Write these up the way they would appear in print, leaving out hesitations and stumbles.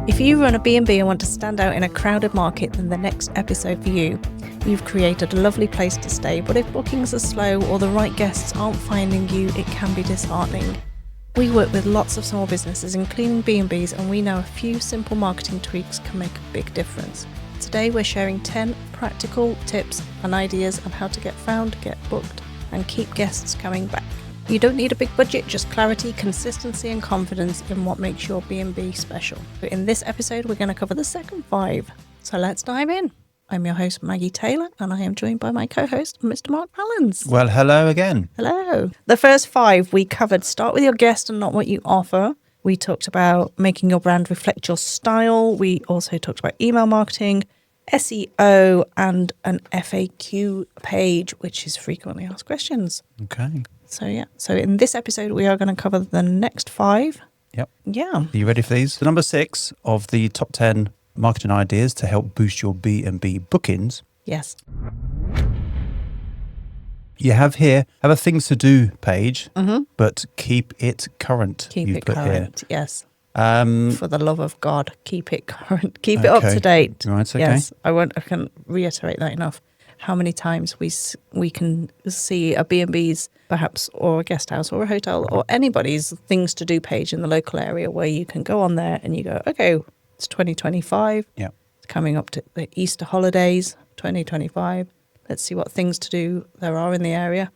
If you run a B&B and want to stand out in a crowded market, then the next episode for you. You've created a lovely place to stay, but if bookings are slow or the right guests aren't finding you, it can be disheartening. We work with lots of small businesses, including B&Bs, and we know a few simple marketing tweaks can make a big difference. Today we're sharing 10 practical tips and ideas on how to get found, get booked, and keep guests coming back. You don't need a big budget, just clarity, consistency and confidence in what makes your B&B special. In this episode, we're going to cover the second 5. So let's dive in. I'm your host, Maggie Taylor, and I am joined by my co-host, Mr. Mark Vallance. Well, hello again. Hello. The first 5 we covered, start with your guest and not what you offer. We talked about making your brand reflect your style. We also talked about email marketing, SEO, and an FAQ page, which is frequently asked questions. Okay. So in this episode, we are going to cover the next 5. Yep. Yeah. Are you ready for these? The number 6 of the top 10 marketing ideas to help boost your B&B bookings. Yes. You have a things to do page, but keep it current. Keep it current, yes. For the love of God, keep it current. Keep it up to date. Right, okay. Yes, I can reiterate that enough. How many times we can see a B&B's perhaps, or a guest house or a hotel or anybody's things to do page in the local area where you can go on there and you go, okay, it's 2025. Yeah. It's coming up to the Easter holidays, 2025. Let's see what things to do there are in the area.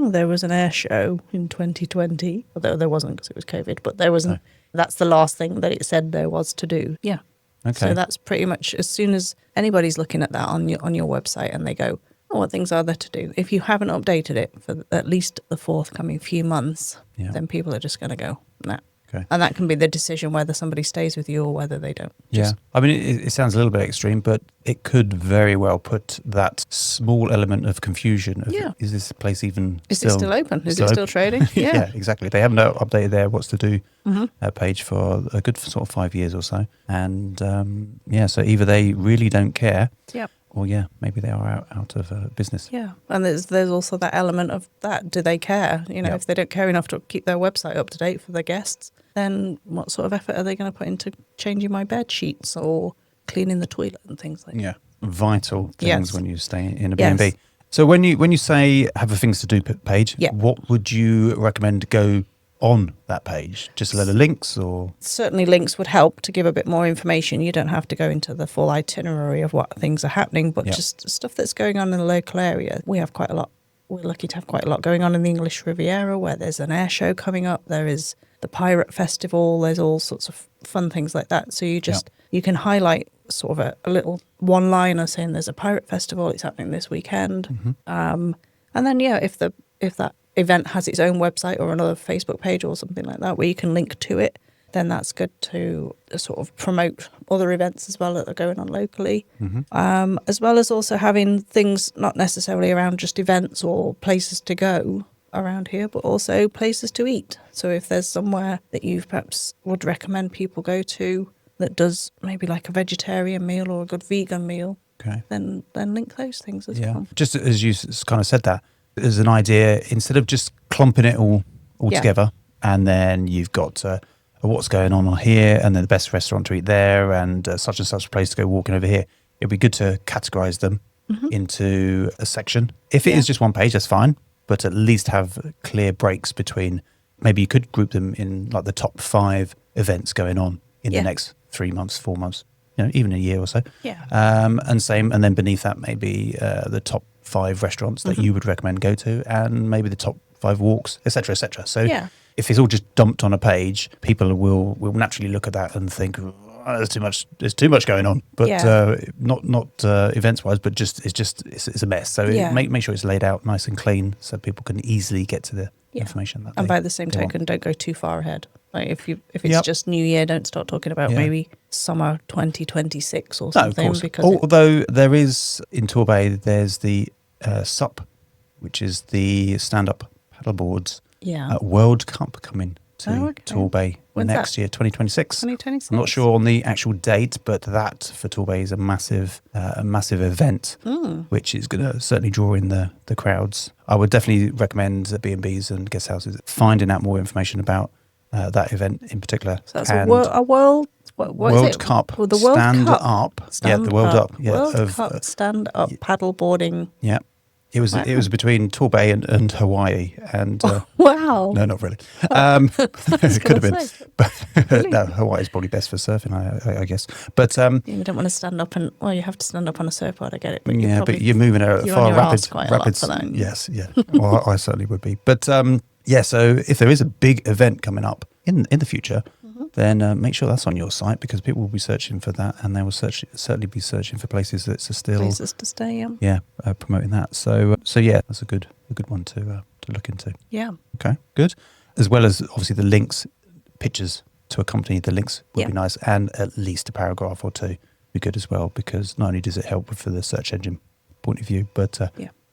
There was an air show in 2020, although there wasn't because it was COVID, but there wasn't. No. That's the last thing that it said there was to do. Yeah. Okay. So that's pretty much as soon as anybody's looking at that on your website and they go, oh, what things are there to do? If you haven't updated it for at least the forthcoming few months, then people are just going to go, nah. Okay. And that can be the decision whether somebody stays with you or whether they don't. Yeah. I mean, it sounds a little bit extreme, but it could very well put that small element of confusion of, is this place even Is it still open? Is it still trading? Yeah, exactly. They haven't updated their what's to do page for a good sort of 5 years or so. And so either they really don't care. Yep. Or maybe they are out of business. Yeah, and there's also that element of that. Do they care? If they don't care enough to keep their website up to date for their guests, then what sort of effort are they going to put into changing my bed sheets or cleaning the toilet and things like that? Yeah, vital things when you stay in a B&B. So when you say have a things to do page, what would you recommend go on that page? Just a load of links or? Certainly links would help to give a bit more information. You don't have to go into the full itinerary of what things are happening, but just stuff that's going on in the local area. We have quite a lot. We're lucky to have quite a lot going on in the English Riviera where there's an air show coming up. There is the Pirate Festival. There's all sorts of fun things like that. So you can highlight sort of a little one-liner saying there's a Pirate Festival. It's happening this weekend. And then, if that event has its own website or another Facebook page or something like that where you can link to it, then that's good to sort of promote other events as well that are going on locally, as well as also having things not necessarily around just events or places to go around here, but also places to eat. So if there's somewhere that you perhaps would recommend people go to that does maybe like a vegetarian meal or a good vegan meal, then link those things as well. Just as you kind of said that, as an idea, instead of just clumping it all together, and then you've got what's going on here, and then the best restaurant to eat there, and such place to go walking over here. It'd be good to categorize them into a section. If it is just one page, that's fine, but at least have clear breaks between. Maybe you could group them in like the top 5 events going on in the next 3 months, 4 months, even a year or so. Yeah. And then beneath that, maybe the top 5 restaurants that you would recommend go to, and maybe the top 5 walks, etc., etc. So if it's all just dumped on a page, people will naturally look at that and think, there's too much. There's too much going on, but not events wise, but it's a mess. So make sure it's laid out nice and clean, so people can easily get to the information. And by the same token, don't go too far ahead. Like if it's just New Year, don't start talking about maybe summer 2026 or something. No, of course. Because although there is in Torbay, there's the SUP, which is the stand-up paddleboards World Cup coming to Torbay next year, 2026. 2026. I'm not sure on the actual date, but that for Torbay is a massive event, which is going to certainly draw in the crowds. I would definitely recommend B&Bs and guest houses finding out more information about that event in particular. So that's a World What is World it? Cup Well, the World Stand Cup. Up. Stand the World Up. Up. Yeah, World Cup Stand Up paddleboarding. Yeah. It was between Torbay and Hawaii, and Wow. no, not really. I was It could have gonna been, say, but no, Hawaii's probably best for surfing, I guess. But you don't want to stand up you have to stand up on a surfboard. I get it, but but you're moving at you're far on your rapid, arse quite a lot for that. Yes, yeah. Well, I certainly would be. But so if there is a big event coming up in the future, then make sure that's on your site, because people will be searching for that, and they will certainly be searching for places that's still places to stay. promoting that. So yeah, that's a good one to look into. Yeah. Okay, good. As well as obviously the links, pictures to accompany the links would be nice, and at least a paragraph or two be good as well, because not only does it help for the search engine point of view, but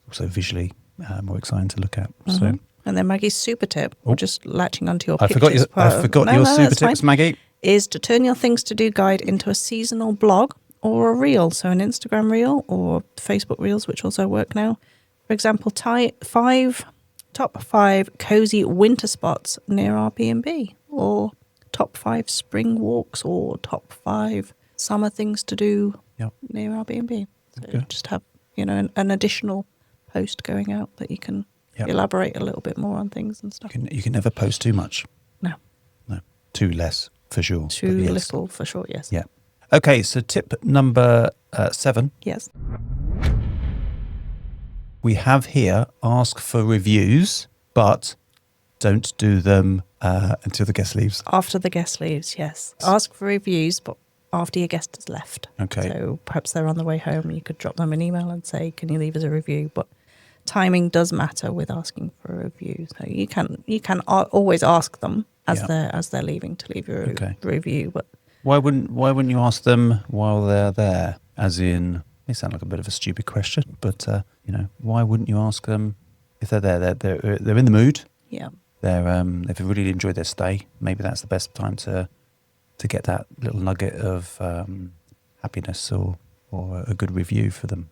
also visually more exciting to look at. So. And then Maggie's super tip, just latching onto your I pictures. forgot your super tips, fine, Maggie. is to turn your things to do guide into a seasonal blog or a reel. So an Instagram reel or Facebook reels, which also work now. For example, top 5 cozy winter spots near our B&B, or top 5 spring walks, or top 5 summer things to do near our B&B. So just have, an additional post going out that you can elaborate a little bit more on things and stuff. You can never post too much. No. Too less for sure. Too little for sure, yes. Yeah. Okay, so tip number 7. Yes. We have here, ask for reviews, but don't do them until the guest leaves. After the guest leaves, yes. Ask for reviews, but after your guest has left. Okay. So perhaps they're on the way home, you could drop them an email and say, can you leave us a review? But timing does matter with asking for a review. So you can always ask them as they're leaving to leave your review. But why wouldn't you ask them while they're there? As in, it sounds like a bit of a stupid question, but why wouldn't you ask them if they're there? They're in the mood. Yeah. They've really enjoyed their stay. Maybe that's the best time to get that little nugget of happiness or a good review for them.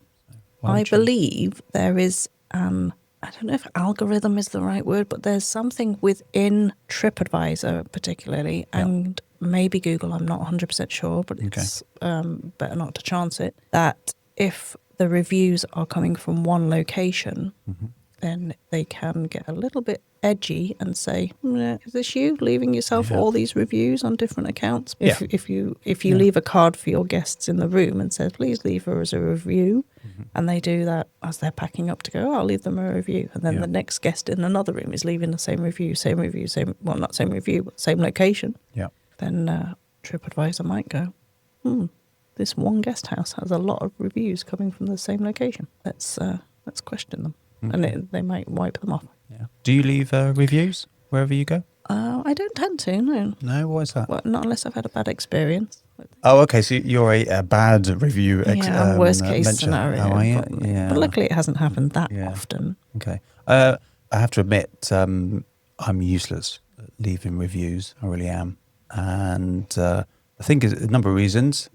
I believe there is I don't know if algorithm is the right word, but there's something within TripAdvisor particularly, and maybe Google, I'm not 100% sure, but it's better not to chance it, that if the reviews are coming from one location, then they can get a little bit edgy and say, is this you leaving yourself all these reviews on different accounts? If you leave a card for your guests in the room and says, please leave us a review, and they do that as they're packing up to go, I'll leave them a review. And then the next guest in another room is leaving the same review, not same review, but same location. Yeah. Then TripAdvisor might go, this one guest house has a lot of reviews coming from the same location. Let's question them. And they might wipe them off. Yeah. Do you leave reviews wherever you go? I don't tend to, no. No, why is that? Well, not unless I've had a bad experience. Oh, okay. So you're a bad review. Worst case scenario. How are you? But luckily, it hasn't happened that often. Okay. I have to admit, I'm useless at leaving reviews. I really am, and I think a number of reasons.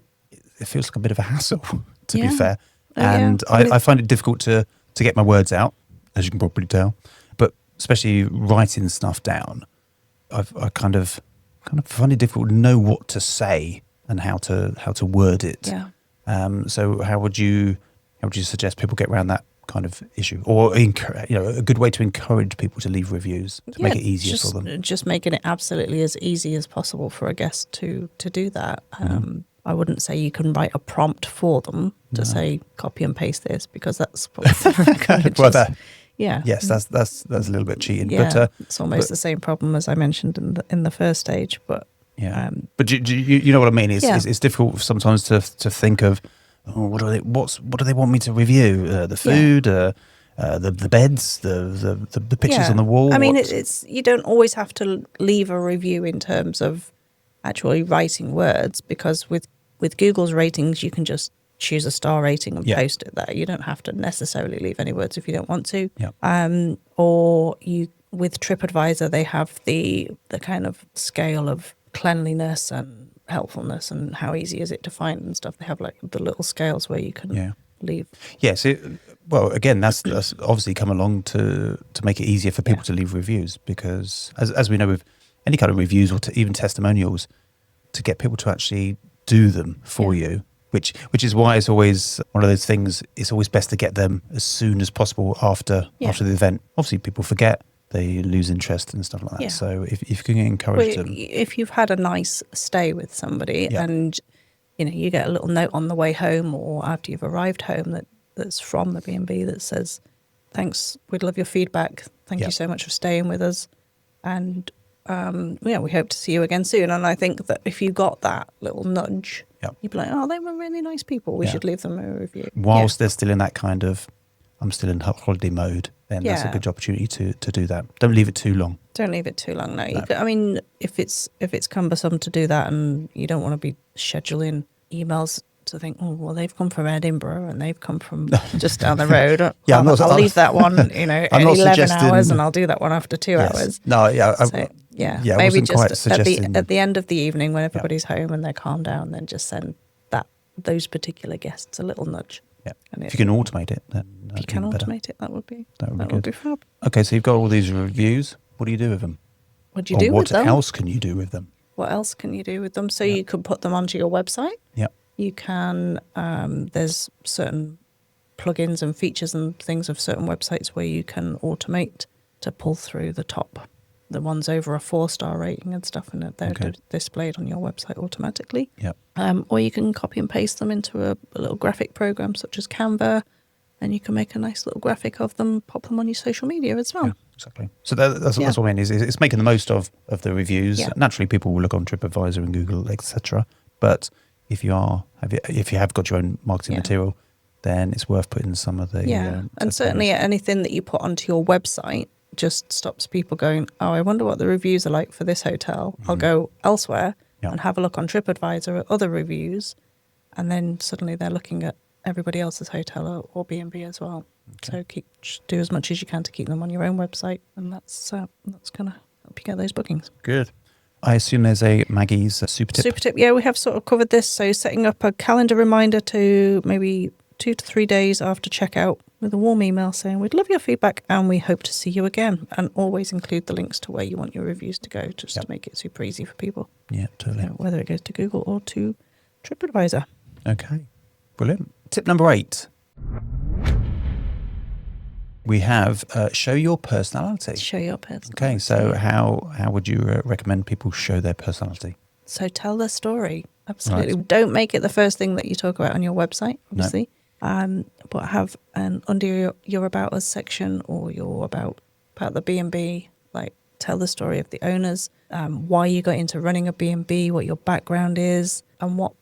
It feels like a bit of a hassle, to be fair, and I find it difficult to get my words out, as you can probably tell. But especially writing stuff down, I kind of find it difficult to know what to say and how to word it. Yeah. So how would you suggest people get around that kind of issue, or a good way to encourage people to leave reviews to make it easier for them? Just making it absolutely as easy as possible for a guest to do that. I wouldn't say you can write a prompt for them to say copy and paste this, because that's probably yes, that's a little bit cheating. Yeah, but it's almost the same problem as I mentioned in the first stage. But but do you know what I mean? It's difficult sometimes to think of what do they want me to review? The food, the beds, the pictures on the wall. I mean, it's you don't always have to leave a review in terms of actually writing words, because with Google's ratings, you can just choose a star rating and post it there. You don't have to necessarily leave any words if you don't want to. Yeah. Or with TripAdvisor, they have the kind of scale of cleanliness and helpfulness and how easy is it to find and stuff. They have like the little scales where you can leave. Yes. Well, again, that's obviously come along to make it easier for people to leave reviews, because as we know with any kind of reviews or even testimonials, to get people to actually do them for you, which is why it's always one of those things. It's always best to get them as soon as possible after the event. Obviously, people forget, they lose interest and stuff like that. Yeah. So if you can encourage them, if you've had a nice stay with somebody and you get a little note on the way home or after you've arrived home that's from the B&B that says, "Thanks, we'd love your feedback. Thank you so much for staying with us, and we hope to see you again soon." And I think that if you got that little nudge, you'd be like, "Oh, they were really nice people. We should leave them a review." Whilst they're still in that kind of, I'm still in holiday mode, then that's a good opportunity to do that. Don't leave it too long. Don't leave it too long. No. I mean, if it's cumbersome to do that, and you don't want to be scheduling emails to think, "Oh, well, they've come from Edinburgh and they've come from just down the road." I'll leave that one, at 11 hours, and I'll do that one after 2 hours. No, maybe just at the end of the evening when everybody's home and they're calmed down, then just send those particular guests a little nudge. Yeah. And if you can automate it, then if you can automate it, that would be fab. Okay, so you've got all these reviews. What do you do with them? What do you do with them? What else can you do with them? What else can you do with them? So you could put them onto your website. Yeah. You can, there's certain plugins and features and things of certain websites where you can automate to pull through the ones over a 4-star rating and stuff, and they're displayed on your website automatically. Yeah. Or you can copy and paste them into a little graphic program such as Canva, and you can make a nice little graphic of them, pop them on your social media as well. Yeah, exactly. So that's what I mean. Is it's making the most of the reviews. Yeah. Naturally, people will look on TripAdvisor and Google, etc. But if you have got your own marketing material, then it's worth putting some of the and certainly anything that you put onto your website just stops people going, "Oh, I wonder what the reviews are like for this hotel. I'll go elsewhere and have a look on TripAdvisor at other reviews," and then suddenly they're looking at everybody else's hotel or B&B as well. So do as much as you can to keep them on your own website, and that's going to help you get those bookings. Good. I assume there's a Maggie's super tip. Super tip, yeah, we have sort of covered this. So setting up a calendar reminder to maybe 2 to 3 days after checkout with a warm email saying, "We'd love your feedback and we hope to see you again." And always include the links to where you want your reviews to go, just to make it super easy for people. Yeah, totally. Whether it goes to Google or to TripAdvisor. Okay, brilliant. Tip number 8. We have show your personality. Show your personality. Okay, so how would you recommend people show their personality? So tell their story. Absolutely. Right. Don't make it the first thing that you talk about on your website, obviously. No. But have under your About Us section or your about the B&B, like tell the story of the owners, why you got into running a B&B, what your background is, and what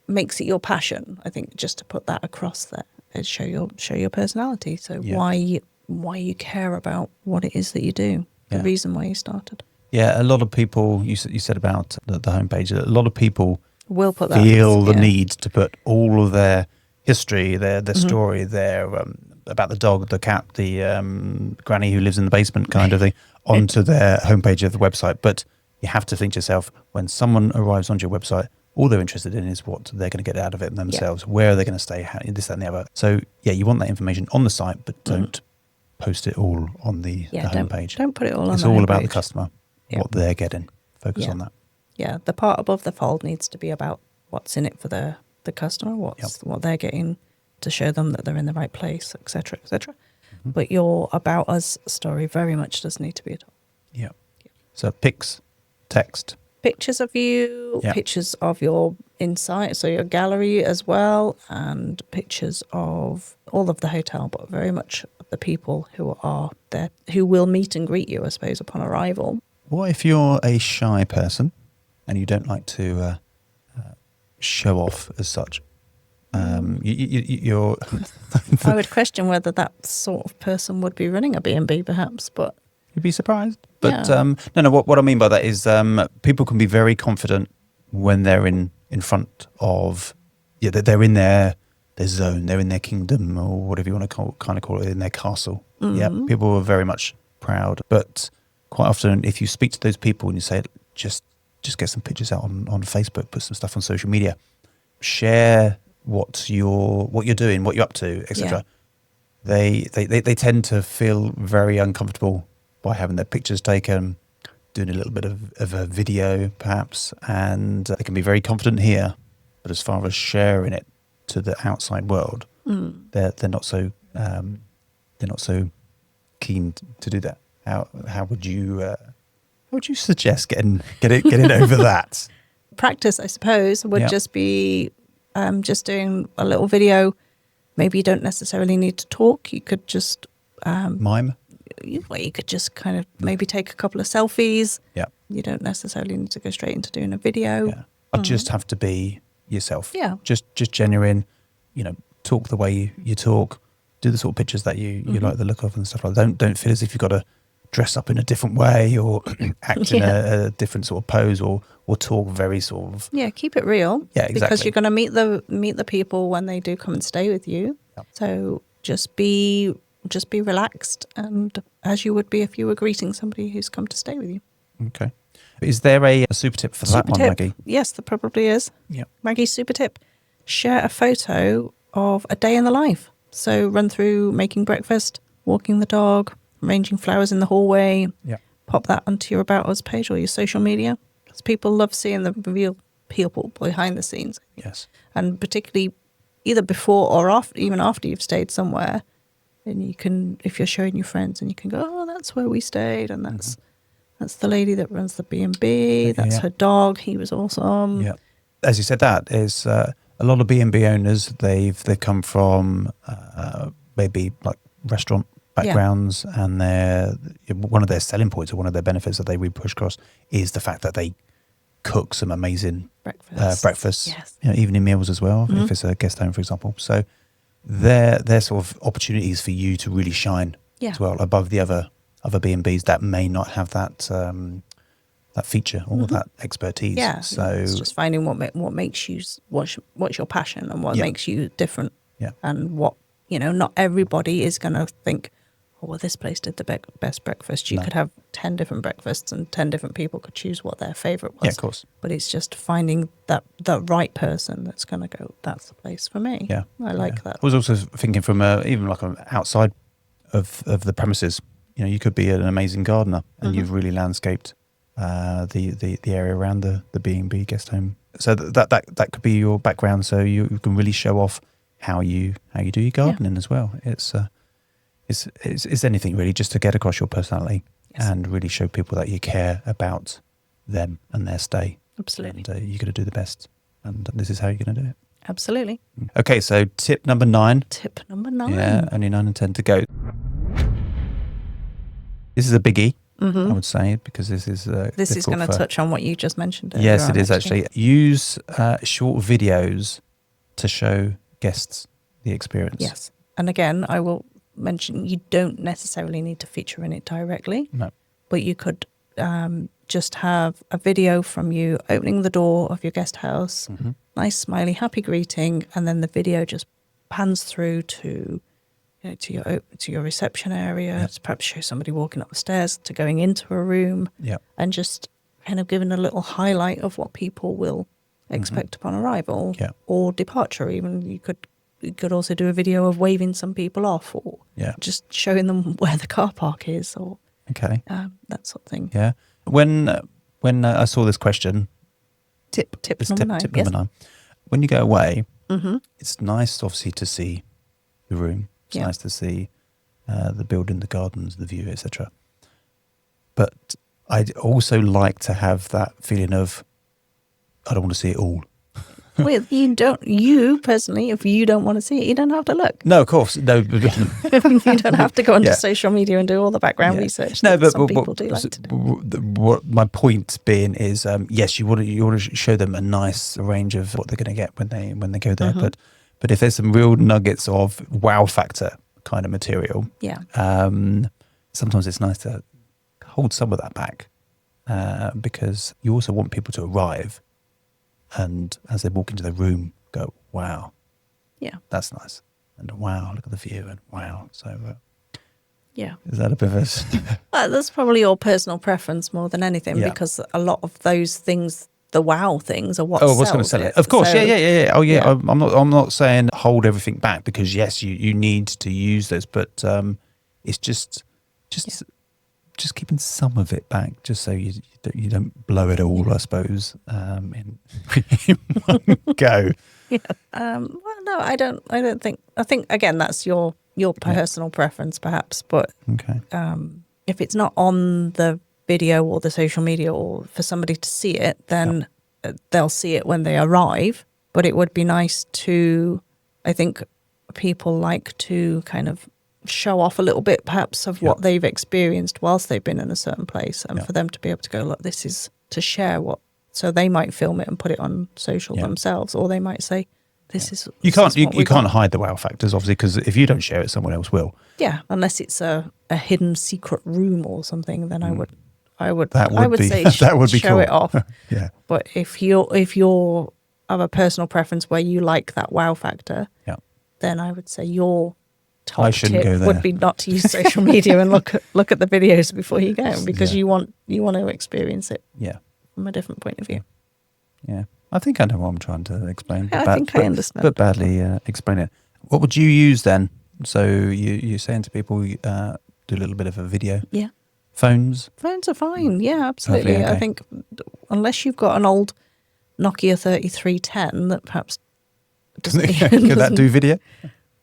makes it your passion. I think just to put that across there is show your personality. So why you care about what it is that you do, the reason why you started. Yeah, a lot of people, you said about the homepage, a lot of people will put that feel the need to put all of their history, their story, their about the dog, the cat, the granny who lives in the basement kind of thing, onto their homepage of the website. But you have to think to yourself, when someone arrives onto your website, all they're interested in is what they're going to get out of it themselves. Where are they going to stay? This, that, and the other. So, you want that information on the site, but don't post it all on the homepage. Don't put it all on the homepage. It's all about the customer, what they're getting. Focus on that. Yeah, the part above the fold needs to be about what's in it for the customer, what they're getting to show them that they're in the right place, etc., etc. But your About Us story very much does need to be at all. Yeah. So pics, text. Pictures of you, pictures of your inside, so your gallery as well, and pictures of all of the hotel, but very much the people who are there, who will meet and greet you, I suppose, upon arrival. What if you're a shy person and you don't like to show off as such? You're I would question whether that sort of person would be running a B&B, perhaps, but you'd be surprised. But no. What I mean by that is people can be very confident when they're in front of they're in their zone, they're in their kingdom, or whatever you want to call it, in their castle. Yeah, people are very much proud. But quite often, if you speak to those people and you say, just get some pictures out on Facebook, put some stuff on social media, share what you're doing, what you're up to, etc. They tend to feel very uncomfortable by having their pictures taken. doing a little bit of a video perhaps, and they can be very confident here, but as far as sharing it to the outside world, they're not so keen to do that. How would you suggest getting over that? Practice, I suppose, would just be just doing a little video. Maybe you don't necessarily need to talk. You could just mime. You could just kind of maybe take a couple of selfies. Yeah. You don't necessarily need to go straight into doing a video. Yeah. I just have to be yourself. Yeah. Just genuine. Talk the way you talk. Do the sort of pictures that you like the look of and stuff like that. Don't feel as if you've got to dress up in a different way or act in a different sort of pose or talk very sort of. Yeah, keep it real. Yeah, exactly. Because you're going to meet the people when they do come and stay with you. Yep. So just be relaxed, and as you would be if you were greeting somebody who's come to stay with you. Okay. Is there a super tip for that one, Maggie? Yes, there probably is. Yeah. Maggie's super tip: share a photo of a day in the life. So run through making breakfast, walking the dog, arranging flowers in the hallway. Yeah. Pop that onto your About Us page or your social media, because people love seeing the real people behind the scenes. Yes. And particularly either before or after, even after you've stayed somewhere, and you can, if you're showing your friends, and you can go, oh, that's where we stayed, and that's the lady that runs the B&B. That's her dog. He was awesome. Yeah. As you said, that is a lot of B&B owners. They've come from maybe like restaurant backgrounds, and one of their selling points or one of their benefits that they really push across is the fact that they cook some amazing breakfasts, yes. Evening meals as well, if it's a guest home, for example. So they're sort of opportunities for you to really shine as well above the other B&Bs that may not have that that feature or that expertise. Yeah, so it's just finding what makes you, what's your passion and what makes you different. Yeah, and what, not everybody is going to think, oh, well, this place did the best breakfast. You could have 10 different breakfasts and 10 different people could choose what their favourite was. Yeah, of course. But it's just finding that right person that's going to go, that's the place for me. Yeah. I like that. I was also thinking from even like an outside of the premises, you could be an amazing gardener and you've really landscaped the area around the B&B guest home. So that could be your background. So you can really show off how you do your gardening as well. It's anything really, just to get across your personality and really show people that you care about them and their stay. Absolutely. And you're going to do the best, and this is how you're going to do it. Absolutely. Okay, so tip number 9. Tip number 9. Yeah, only 9 and 10 to go. This is a biggie, I would say, because this is going to touch on what you just mentioned. Yes, it is actually. Use short videos to show guests the experience. Yes. And again, I will mention, you don't necessarily need to feature in it directly. No. But you could just have a video from you opening the door of your guest house, nice, smiley, happy greeting, and then the video just pans through to your reception area, to perhaps show somebody walking up the stairs, to going into a room, and just kind of giving a little highlight of what people will expect upon arrival or departure. Even you could also do a video of waving some people off, or just showing them where the car park is, or that sort of thing. Yeah. When I saw this question, tip number 9. Tip number 9. When you go away, it's nice, obviously, to see the room. It's nice to see the building, the gardens, the view, etc. But I'd also like to have that feeling of, I don't want to see it all. Well, you personally, if you don't want to see it, you don't have to look. No, of course. No. You don't have to go onto social media and do all the background research. No, but some people do like to do. What my point being is, yes, you want to show them a nice range of what they're going to get when they go there. But if there's some real nuggets of wow factor kind of material, sometimes it's nice to hold some of that back because you also want people to arrive. And as they walk into the room, go, wow, that's nice. And wow, look at the view, and wow. So, is that a bit of a... That's probably your personal preference more than anything, because a lot of those things, the wow things, are what sells it. What's going to sell it? Of course, yeah. Oh, yeah. I'm not saying hold everything back, because yes, you need to use this, but it's just just keeping some of it back, just so you don't blow it all, I suppose, in one go. Yeah. Well, no, I don't think. I think again that's your personal preference, perhaps. But Okay. if it's not on the video or the social media, or for somebody to see it, then they'll see it when they arrive. But it would be nice to. I think people like to kind of show off a little bit, perhaps, of what they've experienced whilst they've been in a certain place, and for them to be able to go, look, this is to share what. So they might film it and put it on social themselves, or they might say, "This is." You can't hide the wow factors, obviously, because if you don't share it, someone else will. Yeah, unless it's a hidden secret room or something, then I would say that would be show cool. it off. Yeah. But if you're of a personal preference where you like that wow factor, then I would say your top tip would be not to use social media and look at the videos before you go, because you want to experience it. Yeah. From a different point of view. Yeah. I think I know what I'm trying to explain. Yeah, I think I understand. But badly explain it. What would you use then? So you're saying to people, do a little bit of a video? Yeah. Phones? Phones are fine. Yeah, absolutely. Okay. I think unless you've got an old Nokia 3310 that perhaps doesn't Could that do video?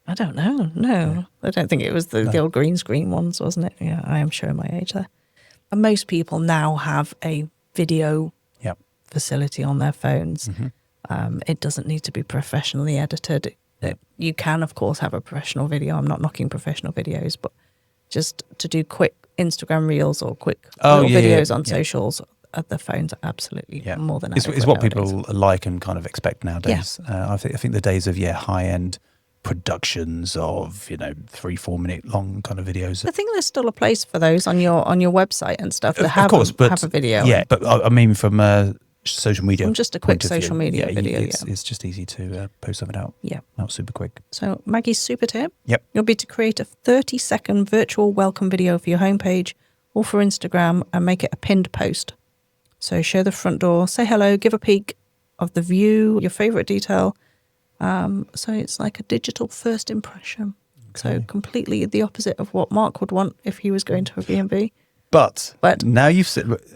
I don't know. No, I don't think it was the old green screen ones, wasn't it? Yeah, I am showing my age there. And most people now have a video facility on their phones. It doesn't need to be professionally edited. You can, of course, have a professional video. I'm not knocking professional videos, but just to do quick Instagram reels or quick videos on socials, the phones are absolutely more than adequate. It's what nowadays. people like and kind of expect nowadays. I think the days of high-end productions of 3-4 minute long kind of videos. I think there's still a place for those on your website and stuff that have a video. Yeah, but I mean from social media. From just a quick social media video. It's just easy to post something out. Yeah, out super quick. So Maggie's super tip. Yep, you'll be to create a 30-second virtual welcome video for your homepage or for Instagram and make it a pinned post. So show the front door, say hello, give a peek of the view, your favorite detail. So it's like a digital first impression. Okay. So completely the opposite of what Mark would want if he was going to a B&B. But now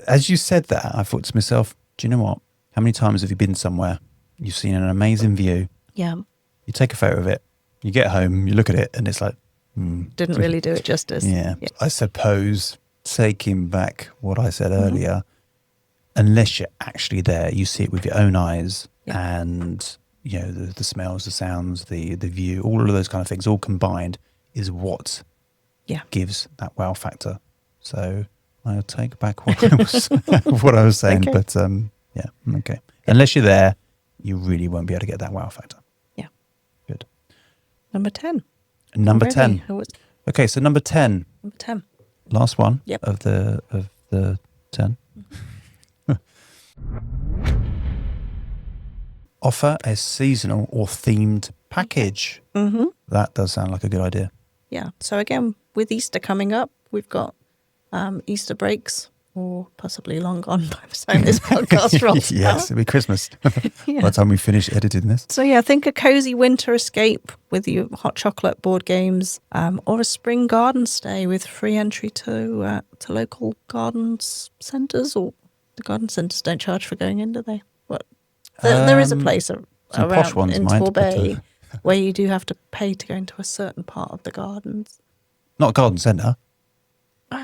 as you said that, I thought to myself, do you know what? How many times have you been somewhere? You've seen an amazing view. Yeah. You take a photo of it. You get home, you look at it, and it's like... didn't really do it justice. Yeah. I suppose, taking back what I said earlier, unless you're actually there, you see it with your own eyes and... the smells, the sounds, the view, all of those kind of things, all combined, is what gives that wow factor. So I'll take back what I was saying. Okay. But okay. Unless you're there, you really won't be able to get that wow factor. Yeah. Good. Number 10. Number 10. Okay, so number 10. Number 10. Last one of the 10. Offer a seasonal or themed package. Mm-hmm. That does sound like a good idea. Yeah. So again, with Easter coming up, we've got Easter breaks, or possibly long gone by the time this podcast rolls out. Yes, it'll be Christmas by the time we finish editing this. So yeah, think a cozy winter escape with your hot chocolate, board games, or a spring garden stay with free entry to local gardens centres, or the garden centres don't charge for going in, do they? There is a place around in Torbay where you do have to pay to go into a certain part of the gardens. Not a garden centre? I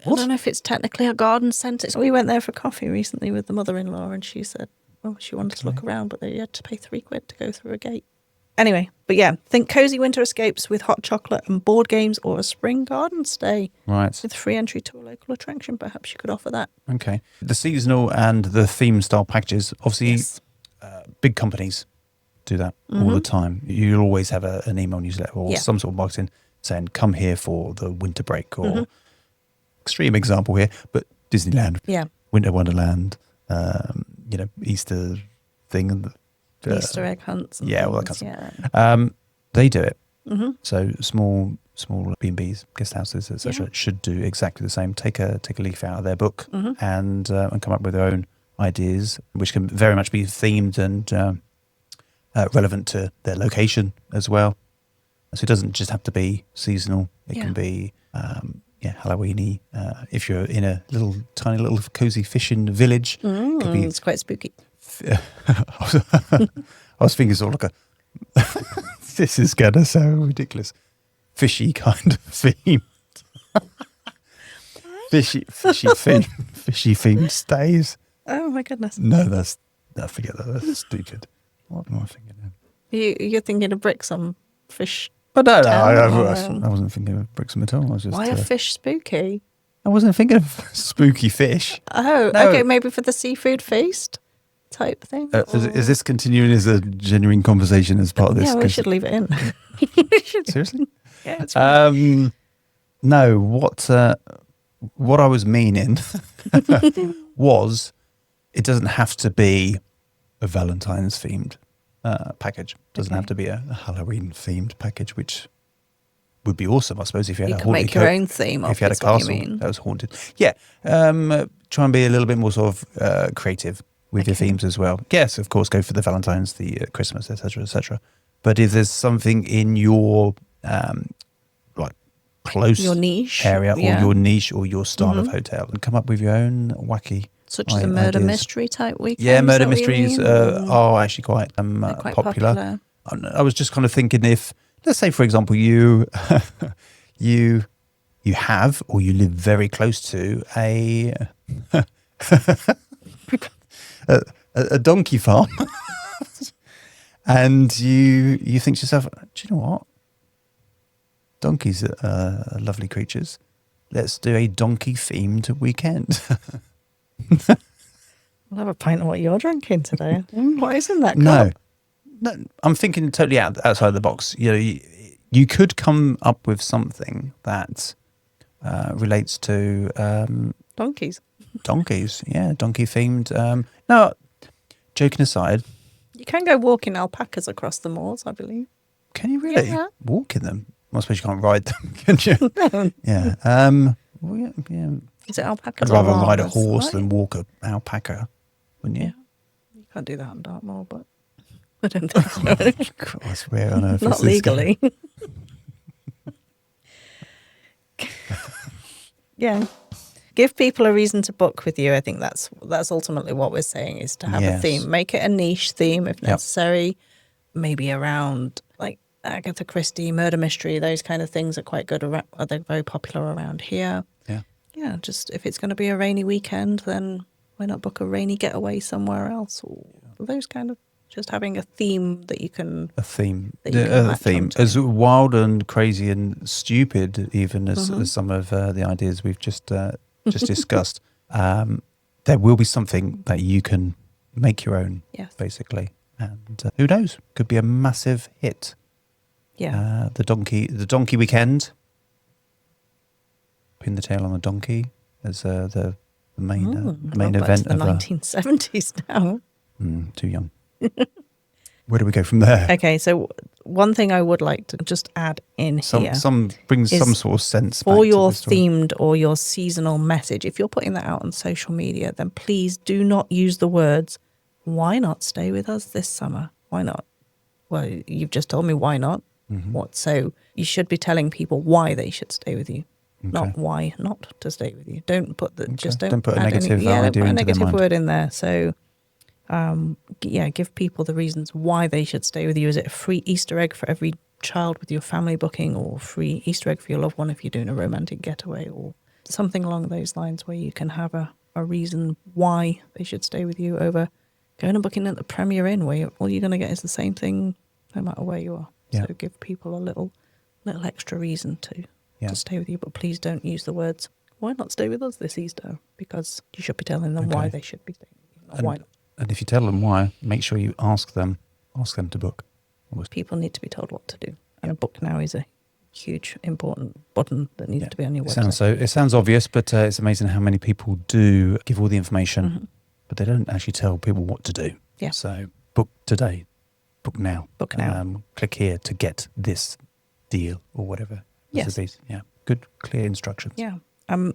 don't know if it's technically a garden centre. We went there for coffee recently with the mother-in-law, and she said, she wanted to look around, but you had to pay £3 to go through a gate. Anyway, but yeah, think cozy winter escapes with hot chocolate and board games, or a spring garden stay. Right. With free entry to a local attraction. Perhaps you could offer that. Okay. The seasonal and the theme style packages, obviously big companies do that all the time. You'll always have an email newsletter or some sort of marketing saying, come here for the winter break, or extreme example here, but Disneyland, Winter Wonderland, Easter thing. Easter egg hunts. And all that kind of stuff. They do it. Mm-hmm. So small B&Bs, guest houses, etc., should do exactly the same. Take a leaf out of their book and come up with their own ideas, which can very much be themed and relevant to their location as well. So it doesn't just have to be seasonal. It can be Halloweeny. If you're in a tiny little cozy fishing village, It's quite spooky. I was thinking sort of like this is going to sound ridiculous, fishy kind of theme. fishy themed stays. Oh my goodness. No, forget that. That's stupid. What am I thinking of? You're thinking of bricks on fish. But no, I wasn't thinking of Brixham at all. I was just. Why are fish spooky? I wasn't thinking of spooky fish. Oh, no. Okay, maybe for the seafood feast type thing. Is this continuing as a genuine conversation as part of this? Yeah, we should leave it in. Seriously? Yeah, it's fine. No, what I was meaning was it doesn't have to be a Valentine's themed package. It doesn't have to be a Halloween themed package, which would be awesome, I suppose, if you had you could make your own theme. If you had a castle that was haunted, yeah. Try and be a little bit more sort of creative with your themes as well. Yes, of course, go for the Valentine's, the Christmas, etc., etc. But if there's something in your like close your niche area or your niche or your style of hotel, and come up with your own wacky. Such as a murder mystery type weekend. Yeah, murder mysteries are actually quite popular. I was just kind of thinking if, let's say, for example, you have or you live very close to a donkey farm, and you think to yourself, do you know what? Donkeys are lovely creatures. Let's do a donkey themed weekend. I'll have a pint of what you're drinking today. What is in that cup? No, I'm thinking totally outside the box. You could come up with something that relates to donkeys. Donkeys, yeah, donkey themed. No, joking aside, you can go walking alpacas across the moors, I believe. Can you really walk in them? I suppose you can't ride them, can you? No. Yeah. Well, yeah. Is it alpacas? I'd rather ride a horse than walk an alpaca, wouldn't you? Yeah. You can't do that on Dartmoor, but I don't think so. Christ, where on earth Not is this legally. Yeah. Give people a reason to book with you. I think that's ultimately what we're saying, is to have a theme. Make it a niche theme if necessary. Maybe around like Agatha Christie, murder mystery, those kind of things are quite good. They're very popular around here. Yeah. Yeah, just if it's going to be a rainy weekend, then why not book a rainy getaway somewhere else? Or those kind of, just having a theme that you can... A theme. A theme. As wild and crazy and stupid even as some of the ideas we've just discussed, there will be something that you can make your own, basically. And who knows? Could be a massive hit. Yeah. The donkey weekend. Pin the tail on the donkey as the main event of the 1970s now. Too young. Where do we go from there? Okay, so one thing I would like to just add in here. Brings some sort of sense for your themed or your seasonal message. If you're putting that out on social media, then please do not use the words, "Why not stay with us this summer? Why not?" Well, you've just told me why not. What? So you should be telling people why they should stay with you, not why not to stay with you. Don't put the don't put a negative idea into their mind. Word in there. So give people the reasons why they should stay with you. Is it a free Easter egg for every child with your family booking, or free Easter egg for your loved one if you're doing a romantic getaway, or something along those lines, where you can have a reason why they should stay with you over going and booking at the Premier Inn, where all you're going to get is the same thing no matter where you are. Yeah. So give people a little extra reason to stay with you, but please don't use the words, "Why not stay with us this Easter?" because you should be telling them why they should be staying with you, not why not. And if you tell them why, make sure you ask them to book. People need to be told what to do. And book now is a huge, important button that needs to be on your website. It sounds obvious, but it's amazing how many people do give all the information, but they don't actually tell people what to do. Yeah. So book today, book now. Book now. Click here to get this deal or whatever. Yes. Yeah. Good, clear instructions. Yeah.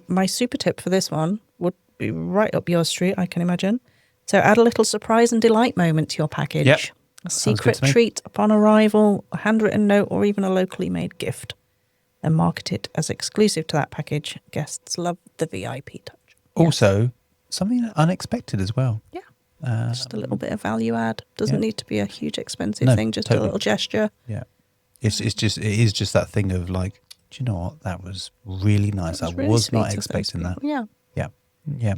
My super tip for this one would be right up your street, I can imagine. So add a little surprise and delight moment to your package. A secret treat upon arrival, a handwritten note, or even a locally made gift. and market it as exclusive to that package. Guests love the VIP touch. Also, something unexpected as well. Yeah. Just a little bit of value add. Doesn't need to be a huge expensive thing, just a little gesture. Yeah. It is just that thing of like, do you know what? That was really nice. I was not expecting that. Yeah. Yeah. Yeah.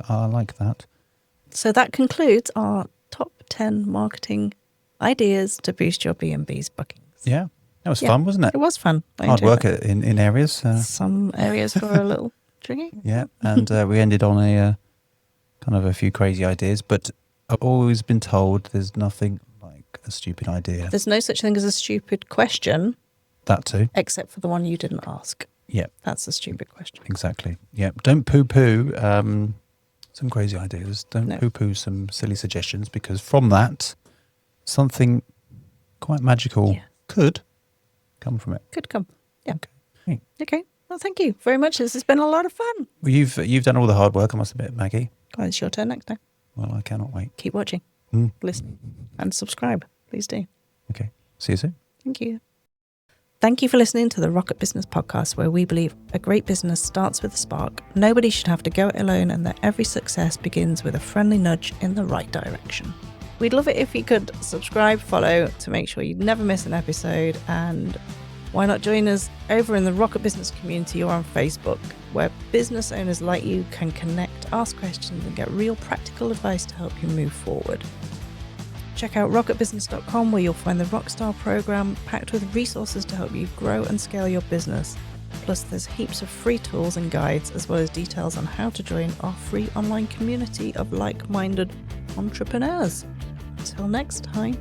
I like that. So that concludes our top 10 marketing ideas to boost your B&B's bookings. Yeah. That was fun, wasn't it? It was fun. Hard work in areas. Some areas were a little tricky. Yeah. And we ended on a kind of a few crazy ideas, but I've always been told there's nothing like a stupid idea. There's no such thing as a stupid question. That too. Except for the one you didn't ask. Yeah. That's a stupid question. Exactly. Yeah. Don't poo-poo some crazy ideas. Don't poo-poo some silly suggestions, because from that, something quite magical could come from it. Could come. Yeah. Okay. Okay. Well, thank you very much. This has been a lot of fun. Well, you've done all the hard work, I must admit, Maggie. Well, it's your turn next time. Well, I cannot wait. Keep watching, listening, and subscribe. Please do. Okay. See you soon. Thank you. Thank you for listening to the Rocket Business Podcast, where we believe a great business starts with a spark. Nobody should have to go it alone, and that every success begins with a friendly nudge in the right direction. We'd love it if you could subscribe, follow, to make sure you never miss an episode. And why not join us over in the Rocket Business community or on Facebook, where business owners like you can connect, ask questions, and get real practical advice to help you move forward. Check out rocketbusiness.com, where you'll find the Rockstar program packed with resources to help you grow and scale your business. Plus, there's heaps of free tools and guides, as well as details on how to join our free online community of like-minded entrepreneurs. Until next time,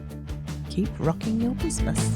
keep rocking your business.